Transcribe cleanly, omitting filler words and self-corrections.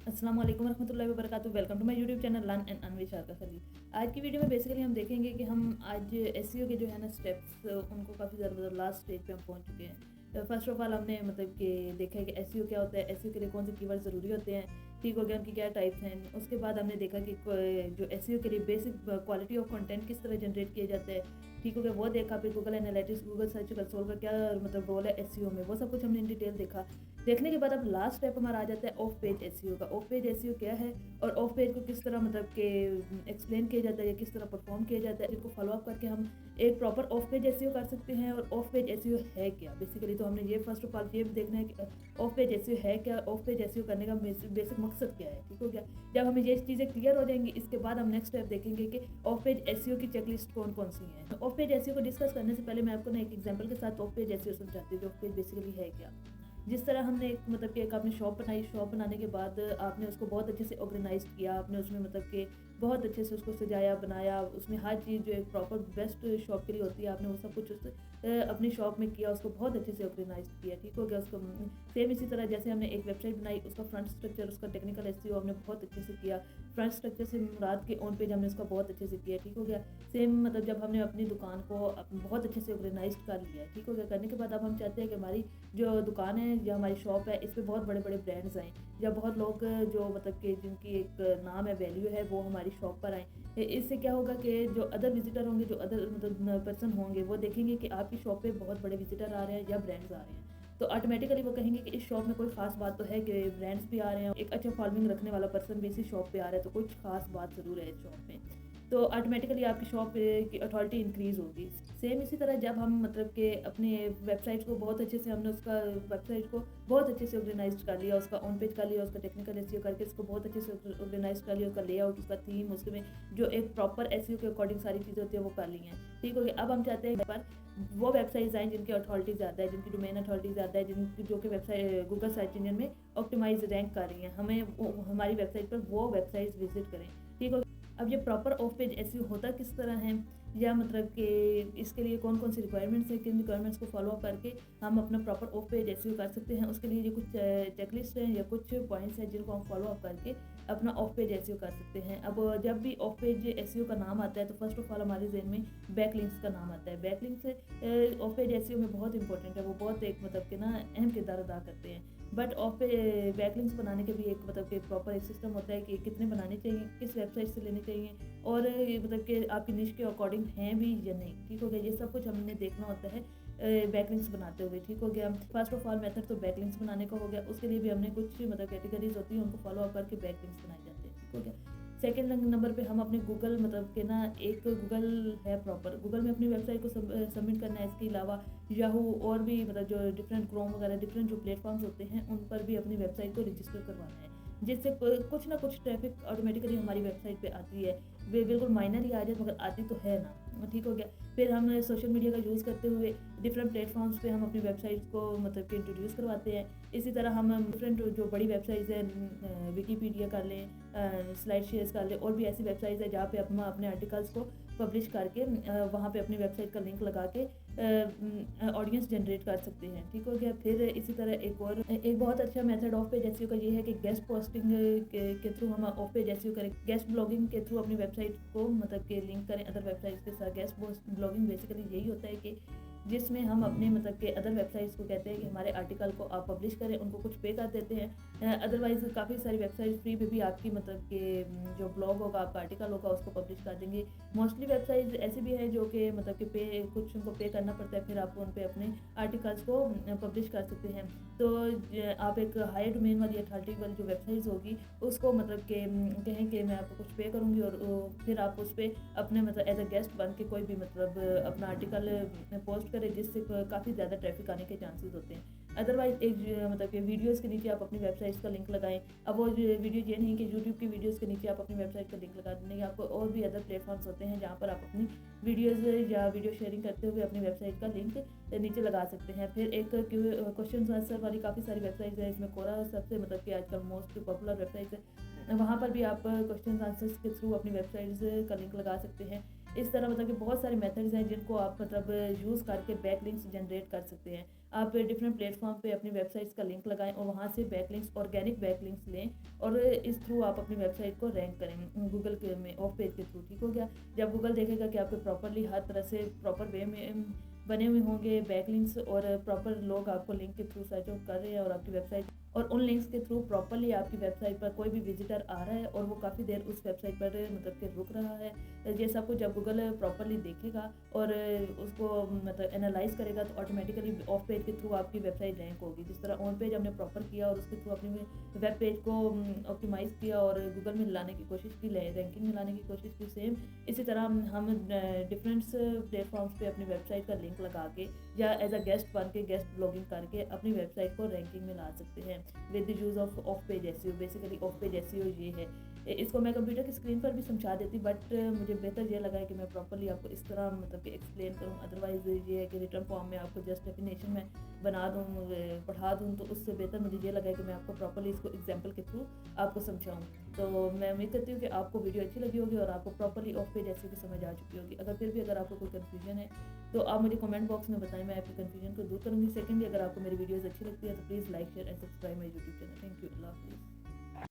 अस्सलाम वालेकुम रहमतुल्लाहि व बरकातुहू। Welcome to my YouTube channel learn and अनविश खली। आज की वीडियो में बेसिकली हम देखेंगे कि हम आज एसईओ के जो है ना स्टेप्स उनको काफ़ी ज़्यादा मतलब लास्ट स्टेज पे हम पहुंच चुके हैं। फर्स्ट ऑफ ऑल हमने मतलब कि देखा है कि एसईओ क्या होता है, एसईओ के लिए कौन से कीवर्ड ज़रूरी होते हैं, ठीक हो गया, उनकी क्या टाइप्स हैं। उसके बाद हमने देखा कि जो एसईओ के लिए बेसिक क्वालिटी ऑफ कंटेंट किस तरह जनरेट किया जाता है, ठीक हो गया, वो देखा। फिर Google analytics, Google search console का क्या मतलब रोल है एसईओ में, वो सब कुछ हमने इन डिटेल देखा। देखने के बाद अब लास्ट स्टेप हमारा आ जाता है ऑफ पेज एसईओ का। ऑफ पेज एसईओ क्या है और ऑफ पेज को किस तरह मतलब के एक्सप्लेन किया जाता है या किस तरह परफॉर्म किया जाता है, जिनको फॉलो अप करके हम एक प्रॉपर ऑफ पेज एसईओ कर सकते हैं। और ऑफ पेज एसईओ है क्या बेसिकली, तो हमने ये फर्स्ट ऑफ ऑल ये देखना है कि ऑफ पेज एसईओ है क्या, ऑफ पेज एसईओ करने का बेसिक मकसद क्या है, ठीक हो गया। जब हमें ये चीज़ें क्लियर हो जाएंगी, इसके बाद हम नेक्स्ट स्टेप देखेंगे कि ऑफ पेज एसईओ की चेकलिस्ट कौन कौन सी है। ऑफ पेज एसईओ को डिस्कस करने से पहले मैं आपको ना एक एग्जांपल के साथ ऑफ पेज एसईओ समझाती हूँ कि ऑफ पेज बेसिकली है क्या। जिस तरह हमने एक मतलब कि एक आपने शॉप बनाई, शॉप बनाने के बाद आपने उसको बहुत अच्छे से ऑर्गेनाइज किया, आपने उसमें मतलब कि बहुत अच्छे से उसको सजाया बनाया, उसमें हर चीज़ जो एक प्रॉपर बेस्ट शॉप के लिए होती है आपने वो सब कुछ अपनी शॉप में किया, उसको बहुत अच्छे से ऑर्गेनाइज किया, ठीक हो गया। उसको सेम इसी तरह जैसे हमने एक वेबसाइट बनाई, उसका फ्रंट स्ट्रक्चर, उसका टेक्निकल एसईओ हमने बहुत अच्छे से किया। फ्रंट स्ट्रक्चर से मुराद के ऑन पेज हमने उसका बहुत अच्छे से किया, ठीक हो गया। सेम मतलब जब हमने अपनी दुकान को बहुत अच्छे से ऑर्गेनाइज कर लिया, ठीक हो गया। करने के बाद अब हम चाहते हैं कि हमारी जो दुकान है या हमारी शॉप है, इस पे बहुत बड़े बड़े ब्रांड्स आएँ या बहुत लोग जो मतलब कि जिनकी एक नाम है, वैल्यू है, वो हमारी शॉप पर आएँ। इससे क्या होगा कि जो अदर विजिटर होंगे, जो अदर मतलब पर्सन होंगे, वो देखेंगे कि आपकी शॉप पे बहुत बड़े विजिटर आ रहे हैं या ब्रांड्स आ रहे हैं, तो ऑटोमेटिकली वो कहेंगे कि इस शॉप में कोई खास बात तो है कि ब्रांड्स भी आ रहे हैं, एक अच्छा फॉलोइंग रखने वाला पर्सन भी इसी शॉप पे आ रहा है, तो कुछ खास बात ज़रूर है इस शॉप में। तो ऑटोमेटिकली आपकी शॉप की अथॉरिटी इंक्रीज़ होगी। सेम इसी तरह जब हम मतलब कि अपने वेबसाइट को बहुत अच्छे से हमने उसका वेबसाइट को बहुत अच्छे से ऑर्गेनाइज कर लिया, उसका ऑन पेज कर लिया, उसका टेक्निकल एसईओ करके उसको बहुत अच्छे से ऑर्गेनाइज कर लिया, उसका लेआउट, उसका थीम, उसमें जो एक प्रॉपर एसईओ के अकॉर्डिंग सारी चीज़ें होती है वो कर ली हैं, ठीक हो गया। अब हम चाहते हैं पर वो वेबसाइट्स आएँ जिनकी अथॉरिटी ज़्यादा है, जिनकी डोमेन अथॉरिटी ज़्यादा है, जिन जो कि वेबसाइट गूगल सर्च इंजन में ऑप्टिमाइज रैंक कर रही हैं, हमें हमारी वेबसाइट पर वो वेबसाइट्स विजिट करें, ठीक हो। अब ये प्रॉपर ऑफ पेज एसईओ होता किस तरह है, या मतलब कि इसके लिए कौन कौन सी रिक्वायरमेंट्स है, किन रिक्वायरमेंट्स को फॉलो अप करके हम अपना प्रॉपर ऑफ पेज एसईओ कर सकते हैं, उसके लिए ये कुछ चेकलिस्ट हैं या कुछ पॉइंट्स हैं जिनको हम फॉलो अप करके अपना ऑफ पेज एसईओ कर सकते हैं। अब जब भी ऑफ पेज एसईओ का नाम आता है तो फर्स्ट ऑफ ऑल हमारे जहन में बैकलिंक्स का नाम आता है। बैकलिंक्स ऑफ पेज एसईओ में बहुत इंपॉर्टेंट है, वो बहुत एक मतलब कि ना अहम किरदार अदा करते हैं। बट ऑफ पे बैकलिंक्स बनाने के भी एक मतलब कि प्रॉपर एक सिस्टम होता है कि कितने बनाने चाहिए, किस वेबसाइट से लेने चाहिए, और मतलब कि आपकी निश के अकॉर्डिंग हैं भी या नहीं, ठीक हो गया। ये सब कुछ हमने देखना होता है बैकलिंक्स बनाते हुए, ठीक हो गया। फर्स्ट ऑफ ऑल मेथड तो बैकलिंक्स बनाने का हो गया, उसके लिए भी हमने कुछ मतलब कैटेगरीज होती हैं, उनको फॉलो अप करके बैकलिंक्स बनाए जाते हैं, ठीक हो गया। सेकंड नंबर पे हम अपने गूगल मतलब के ना एक गूगल है प्रॉपर, गूगल में अपनी वेबसाइट को सबमिट करना है। इसके अलावा याहू और भी मतलब जो डिफरेंट क्रोम वगैरह डिफरेंट जो प्लेटफॉर्म्स होते हैं, उन पर भी अपनी वेबसाइट को रजिस्टर करवाना है, जिससे कुछ ना कुछ ट्रैफिक ऑटोमेटिकली हमारी वेबसाइट पे आती है। वे बिल्कुल माइनर ही आ जाए मगर आती तो है ना, ठीक हो गया। फिर हम सोशल मीडिया का यूज़ करते हुए डिफरेंट प्लेटफॉर्म्स पे हम अपनी वेबसाइट्स को मतलब कि इंट्रोड्यूस करवाते हैं। इसी तरह हम डिफरेंट जो बड़ी वेबसाइट्स हैं, विकीपीडिया कर लें, स्लाइड शेयर्स कर लें, और भी ऐसी वेबसाइट्स है जहाँ पे हम अपने आर्टिकल्स को पब्लिश करके वहाँ पे अपनी वेबसाइट का लिंक लगा के ऑडियंस जनरेट कर सकते हैं, ठीक हो गया। फिर इसी तरह एक बहुत अच्छा मेथड ऑफ पेज एसईओ का ये है कि गेस्ट पोस्टिंग के थ्रू हम ऑफ पेज एसईओ करें, गेस्ट ब्लॉगिंग के थ्रू अपनी वेबसाइट को मतलब कि लिंक करें अदर वेबसाइट्स के साथ। गेस्ट ब्लॉगिंग बेसिकली यही होता है कि जिसमें हम अपने मतलब के अदर वेबसाइट्स को कहते हैं कि हमारे आर्टिकल को आप पब्लिश करें, उनको कुछ पे कर देते हैं। अदरवाइज़ काफ़ी सारी वेबसाइट फ्री में भी आपकी मतलब कि जो ब्लॉग होगा, आपका आर्टिकल होगा, उसको पब्लिश कर देंगे। मोस्टली वेबसाइट्स ऐसी भी हैं जो कि मतलब कि कुछ उनको पे करना पड़ता है, फिर आप उन पे अपने आर्टिकल्स को पब्लिश कर सकते हैं। तो आप एक हाई डोमेन वाली अथॉरिटी वाली जो वेबसाइट्स होगी उसको मतलब कि कहें कि मैं आपको कुछ पे करूँगी, और फिर आप उस पर अपने मतलब एज अ गेस्ट बन के कोई भी मतलब अपना आर्टिकल पोस्ट करें, जिससे काफ़ी ज़्यादा ट्रैफिक आने के चांसेस होते हैं। अदरवाइज एक मतलब कि वीडियोस के नीचे आप अपनी वेबसाइट्स का लिंक लगाएं। अब वो वीडियो ये नहीं कि यूट्यूब की वीडियोस के नीचे आप अपनी वेबसाइट का लिंक लगा देंगे, आपको और भी अदर प्लेटफॉर्म्स होते हैं जहाँ पर आप अपनी वीडियोस या वीडियो शेयरिंग करते हुए अपनी वेबसाइट का लिंक नीचे लगा सकते हैं। फिर एक क्वेश्चन आंसर वाली काफ़ी सारी वेबसाइट्स है, इसमें कोरा सबसे मतलब कि आजकल मोस्ट पॉपुलर वेबसाइट्स है, वहाँ पर भी आप क्वेश्चन आंसर्स के थ्रू अपनी वेबसाइट्स का लिंक लगा सकते हैं। इस तरह मतलब कि बहुत सारे मेथड्स हैं जिनको आप मतलब यूज़ करके बैकलिंक्स जनरेट कर सकते हैं। आप डिफरेंट प्लेटफॉर्म पे अपनी वेबसाइट्स का लिंक लगाएं और वहाँ से बैकलिंक्स ऑर्गेनिक बैकलिंक्स लें और इस थ्रू आप अपनी वेबसाइट को रैंक करें गूगल के में ऑफ पेज के थ्रू। ठीक हो गया। जब गूगल देखेगा कि आपके प्रॉपरली हर तरह से प्रॉपर वे में बने हुए होंगे बैकलिंक्स और प्रॉपर लोग आपको लिंक के थ्रू सर्च आउट कर रहे हैं और आपकी वेबसाइट और उन लिंक्स के थ्रू प्रॉपरली आपकी वेबसाइट पर कोई भी विजिटर आ रहा है और वो काफ़ी देर उस वेबसाइट पर मतलब कि रुक रहा है, ये सब कुछ जब गूगल प्रॉपरली देखेगा और उसको मतलब एनालाइज करेगा तो ऑटोमेटिकली ऑफ पेज के थ्रू आपकी वेबसाइट रैंक होगी। जिस तरह ऑन पेज हमने प्रॉपर किया और उसके थ्रू अपनी वेब पेज को ऑप्टिमाइज़ किया और गूगल में लाने की कोशिश की, रैंकिंग में लाने की कोशिश की, सेम इसी तरह हम डिफरेंट प्लेटफॉर्म्स पे अपनी वेबसाइट का लिंक लगा के या एज अ गेस्ट बन के गेस्ट ब्लॉगिंग करके अपनी वेबसाइट को रैंकिंग में ला सकते हैं with the use of page SEO. Basically of page SEO ये है। इसको मैं कंप्यूटर की स्क्रीन पर भी समझा देती बट मुझे बेहतर ये लगा है कि मैं प्रॉपरली आपको इस तरह मतलब कि एक्सप्लेन करूँ। अदरवाइज़ ये है कि रिटर्न फॉर्म में आपको जस्ट डेफिनेशन में बना दूँ पढ़ा दूँ, तो उससे बेहतर मुझे ये लगा है कि मैं आपको प्रॉपरली इसको एग्जाम्पल के थ्रू आपको समझाऊँ। तो मैं उम्मीद करती हूँ कि आपको वीडियो अच्छी लगी होगी और आपको प्रॉपरली ऑफ पेज एसईओ की समझ आ चुकी होगी। अगर फिर भी अगर आपको कोई कन्फ्यूजन है तो आप मुझे कमेंट बॉक्स में बताएं, मैं आपकी कन्फ्यूजन को दूर करूँगी। सेकेंडली, अगर आपको मेरी वीडियोज़ अच्छी लगती है तो please like share and subscribe my YouTube channel. Thank you. अल्लाह हाफिज़।